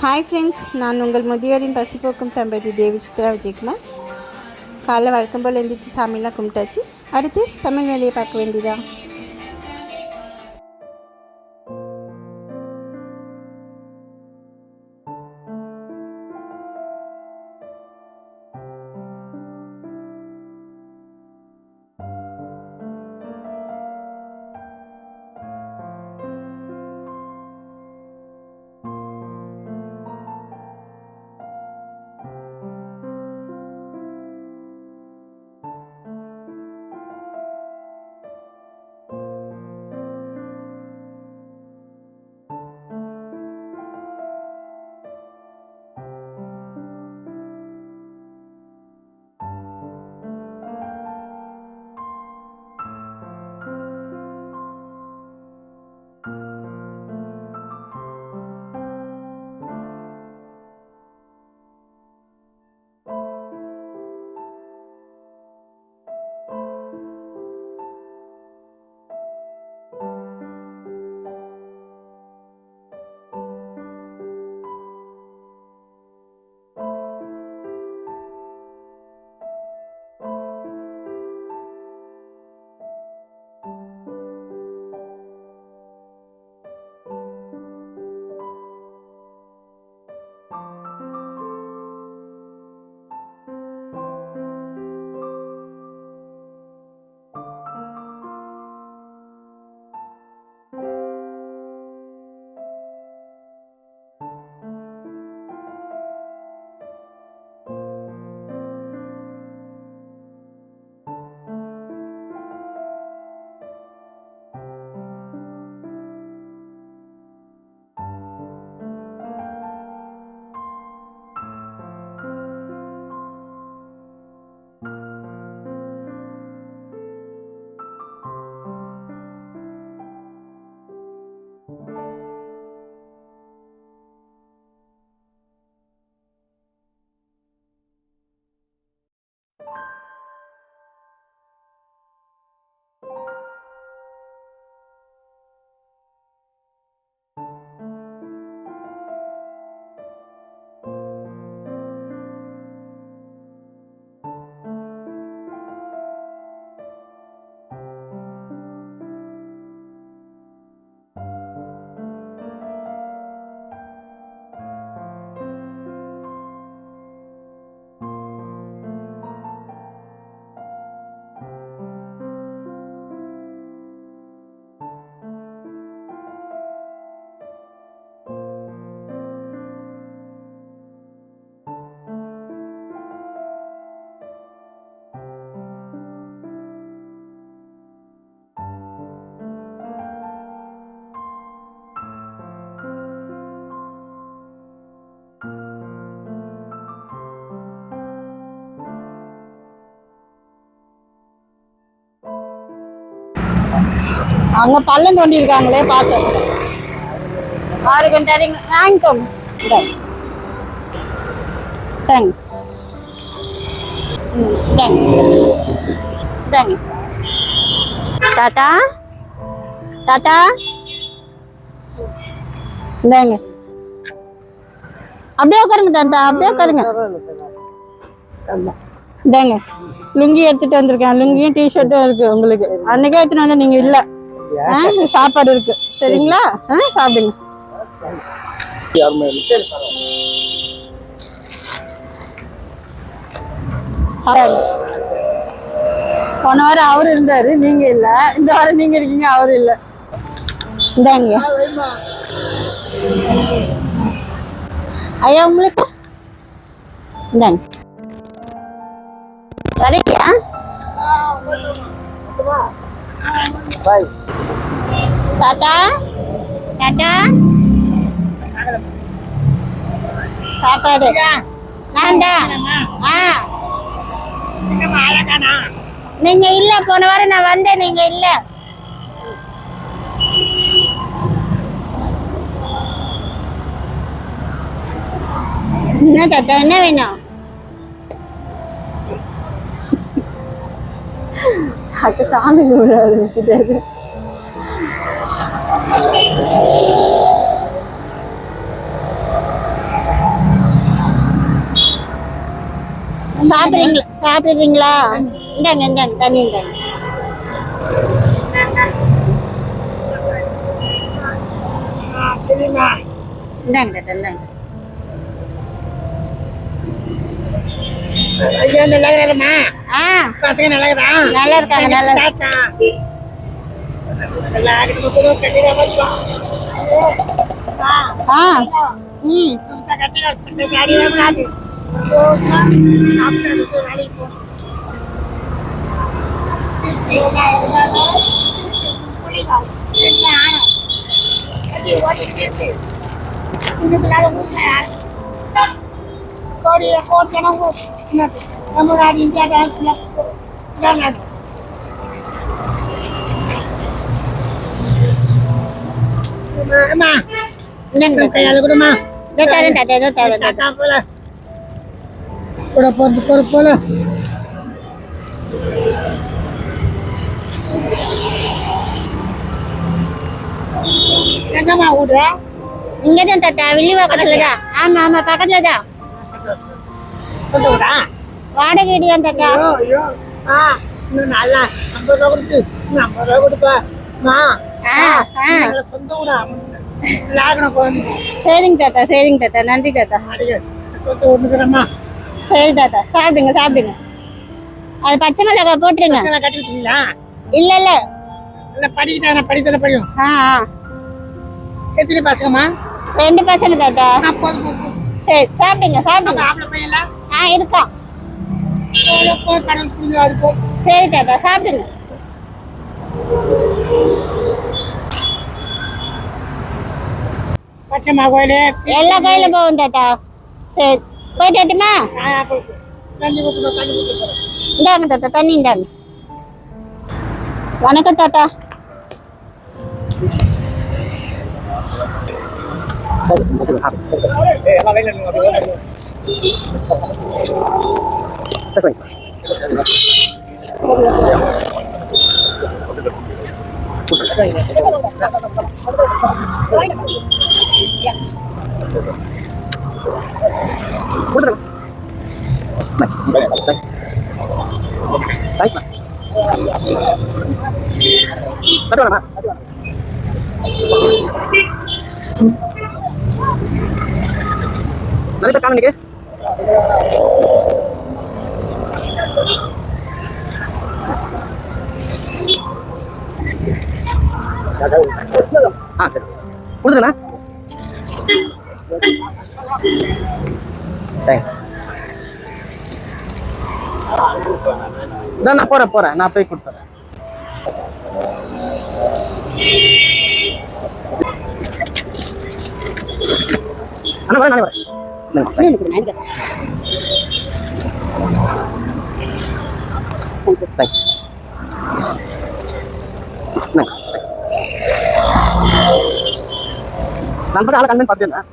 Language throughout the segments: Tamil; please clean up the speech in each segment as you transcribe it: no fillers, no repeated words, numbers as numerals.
ஹாய் ஃப்ரெண்ட்ஸ், நான் உங்கள் முதியோரின் பசிப்போக்கும் தம்பதி தேவி சித்ரா விஜயகுமார். காலைல வழக்கம் போல் எழுந்திரிச்சு சாமியெல்லாம் கும்பிட்டாச்சு. அடுத்து சமையல் வேலையை பார்க்க வேண்டியதான். அங்க பள்ளம் தோண்டி இருக்காங்களே, பார்த்தோம். 6 கண்டா வாங்கிக்கோங்க. தாத்தா தாத்தா இந்தாங்க, அப்படியே உட்காருங்க தாத்தா, அப்படியே உட்காருங்க. இந்தாங்க, லுங்கி எடுத்துட்டு வந்திருக்கேன். லுங்கியும் டிஷர்ட்டும் இருக்கு உங்களுக்கு. அன்னைக்கே எடுத்துட்டு வந்து நீங்க இல்ல. சாப்பாடு இருக்கு, சரிங்களா? சாப்பிடுங்க. போன வாரம் அவரு இருந்தாரு, நீங்க இல்ல. இந்த வாரம் நீங்க இருக்கீங்க, அவரு இல்ல. இந்தாங்க ஐயா, உங்களுக்கு இந்தாங்க. வரீங்களா? தாத்தா தாத்தா சாப்பாடு நான்டா. நீங்க இல்ல, போன வாரம் நான் வந்தேன், நீங்க இல்ல. என்ன தாத்தா, என்ன வேணும்? அக்க சாமி கும்பிட ஆரம்பிச்சுட்டாரு. சாப்பிடுறீங்களா? இந்தாங்க இந்தாங்க தண்ணி இந்தாங்க. இந்தாங்க இந்தாங்க. ஐயா நல்லா இருக்கமா? பசங்க நல்லா இருக்கா? நல்லா இருக்காங்க. நல்லா நல்லா இருக்கு. கட்டிடா வச்சா. கட்டிடா கட்டி சாடி வாங்காது. சாப்பிட்டு வேலைக்கு போ. கையால கூடமா போல எங்கம்மா ஊடு? இங்கதான் தாத்தா, வில்லிவாக்கத்துலதான். ஆமா ஆமா பக்கத்துலதான். வாடகை வீடு தான் தாத்தா. இன்னும் நல்லா 50 ரூபா கொடுத்து 50 ரூபா கொடுப்பா. சொந்த ஊடா சரிங்க தாத்தா சரிங்க தாத்தா. நன்றி தாத்தா. சொந்த ஊடுக்கிறம்மா. சரி தாத்தா சாப்பிடுங்க சாப்பிடுங்க. அது பச்சை மிளகாய் போட்டுருங்க. கட்டிக்கிட்டீங்களா? இல்ல இல்ல படிக்கிட்டா படித்தத படியும். எத்தனை பசங்கம்மா? 2 பசங்க தாத்தா. சரி சாப்பிடுங்க சாப்பிடுங்க. இருக்கான். சரி தாத்தா சாப்பிடுங்க. பச்சைமா கோயிலு எல்லா கோயில போவோம் தாத்தா. சரி போயிட்டு வரட்டுமா? இந்தாங்க தாத்தா தண்ணி இந்தாங்க. வணக்கம் தாத்தா. நான் போறேன் நான் போய் கொடுத்துறேன். நானே வரேன். நான் ஆளை கன்வென்ஸ் பார்த்துருந்தேன்.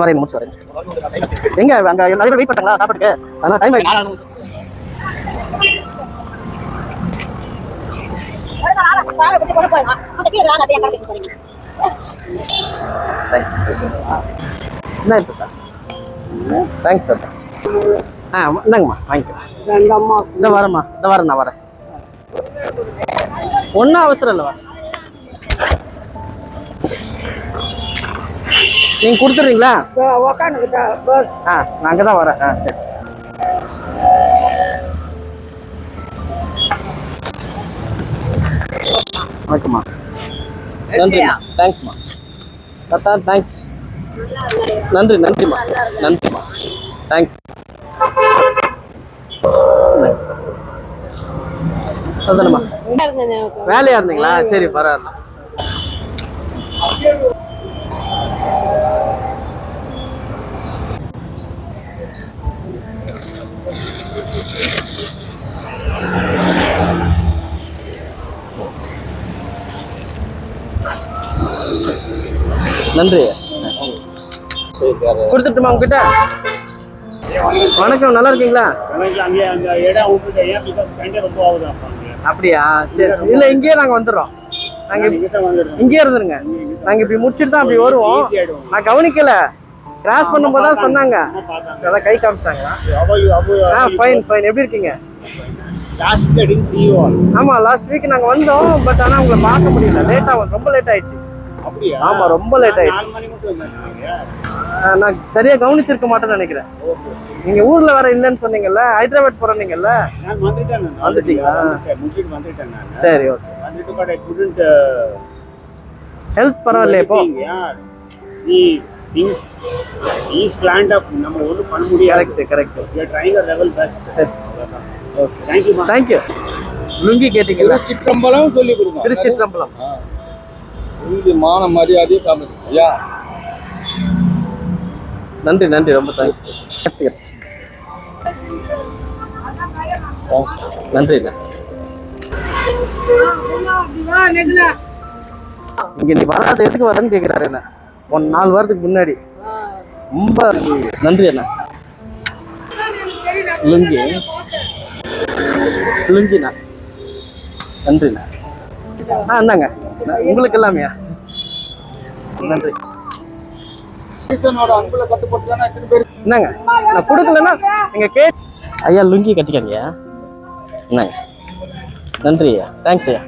வரேன் முடிச்சு வரேன். எங்க அங்க நிறைய பேர் வெயிட் பண்றாங்களா சாப்பிட்டுக்கு? அதனால டைம் ஆயிடுச்சு. Thanks sir. இந்தாங்கம்மா வாங்கிக்கிறேன். இந்த வரேம்மா நான் வரேன். ஒன்றும் அவசரம் இல்லைவா? நீங்க கொடுத்துறீங்களா? நான் அங்கே தான் வரேன். சரி ஓகேம்மா. நன்றிம்மா. தேங்க்ஸ்மா தாத்தா. தேங்க்ஸ். நன்றிம்மா. தேங்க்ஸ். அதுதானம்மா வேலையா இருந்தீங்களா? சரி பரவாயில்ல. நன்றி. கொடுத்துட்டுமா உங்ககிட்ட? வணக்கம், நல்லா இருக்கீங்களா? அப்படியா? சரி இல்ல இங்கேயே நாங்க வந்துடுறோம். நாங்க இங்கேயே இருந்துருங்க. நாங்க இப்படி முடிச்சுட்டு தான் அப்படி வருவோம். நான் கவனிக்கல. கிராஸ் பண்ணும்போது தான் சொன்னாங்க. அம்மா பார்த்தாங்க. அதான் கை காமிச்சாங்களா? How fine fine. எப்படி இருக்கீங்க? Last week I didn't see you all. ஆமா லாஸ்ட் வீக் நாங்க வந்தோம். பட் ஆனா உங்களை பார்க்க முடியல. லேட்டா ரொம்ப லேட் ஆயிடுச்சு. அப்படியா? ஆமா ரொம்ப லேட் ஆயிடுச்சு. 4 மணி மட்டும் வந்தாங்க. நான் சரியா கவனிச்சிருக்க மாட்டேன்னு நினைக்கிறேன். நீங்க ஊர்ல வர இல்லைன்னு சொன்னீங்கல்ல, ஹைதராபாத் போறீங்கல்ல. நான் வந்துட்டேன். வந்துட்டீங்களா? முடிச்சிட்டு வந்துட்டேன் நான். சரி ஓகே. வந்துட்டு பட் I couldn't ஹெல்த் பரவாயில்லையே இப்போ? yeah. See things is planned up. நம்ம ஒண்ணு பண்ண முடியாது. Correct. We are trying our level best. Okay. Thank you. Thank you. Lungi கேட்டீங்களா? திருச்சிற்றம்பலம் சொல்லி கொடுங்க. திருச்சிற்றம்பலம். இது மான மரியாதையை காமிச்சு. ஐயா நன்றி நன்றி, ரொம்ப தேங்க்ஸ். நன்றி. இங்க நீ வராத எதுக்கு வரேன்னு கேட்கிறாரு என்ன 4 வாரத்துக்கு முன்னாடி. ரொம்ப நன்றி அண்ணா. லுங்கிண்ணா நன்றிண்ணா. இந்தாங்க உங்களுக்கு எல்லாமே நன்றி. அன்புல கட்டுப்பட்டு தானே எத்தனை பேர் என்னங்க நான் கொடுக்கலன்னா நீங்க ஐயா லுங்கி கட்டிக்காங்க. என்னங்க நன்றி ஐயா, தேங்க்ஸ் ஐயா.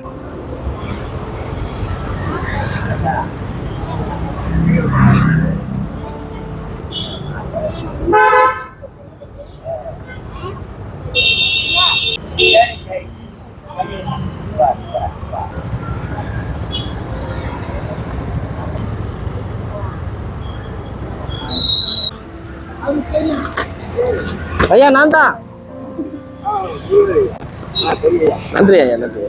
ஐயா நான் தான். நன்றி ஐயா, நன்றி.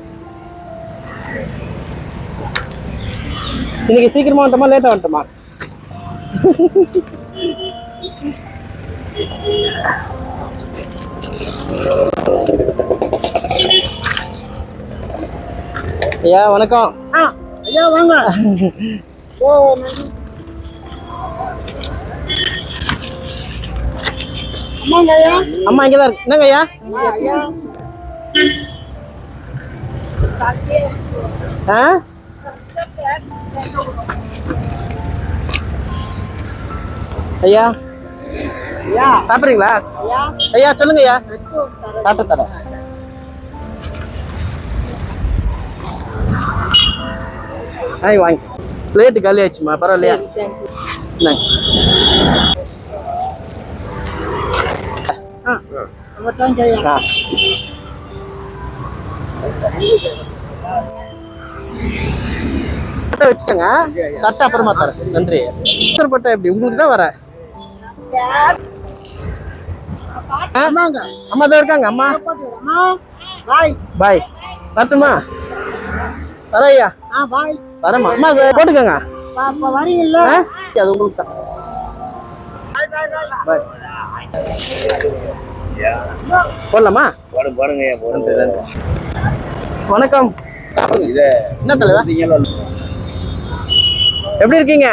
இன்னைக்கு சீக்கிரமா வந்துட்டோமா லேட்டா வந்துட்டோமா? ஐயா வணக்கம். ஐயா வாங்க. அம்மாங்க ஐயா. அம்மா இங்கதான் இருக்கு. என்னங்க ஐயா? ஐயா ஐயா ஐயா சாப்பிட்றீங்களா? ஐயா ஐயா சொல்லுங்க ஐயா. சாப்பிட்டு தரேன். வாங்கி பிளேட்டு காலி ஆயிடுச்சுமா, பரவாயில்லையா? வச்சுக்கோங்க, சட்டை அப்புறமா தரேன். நன்றி. பட்டை எப்படி உங்களுக்கு தான் வரேன். அம்மா தான் இருக்காங்க. அம்மா பாய் வரட்டுமா? வரையா பாய் வரமா? அம்மா போட்டுக்கோங்க. வரீங்கல்ல அது உங்களுக்கு தான். பாய் போடலாமா? போடுங்க. வணக்கம். என்ன தலைவர், எப்படி இருக்கீங்க?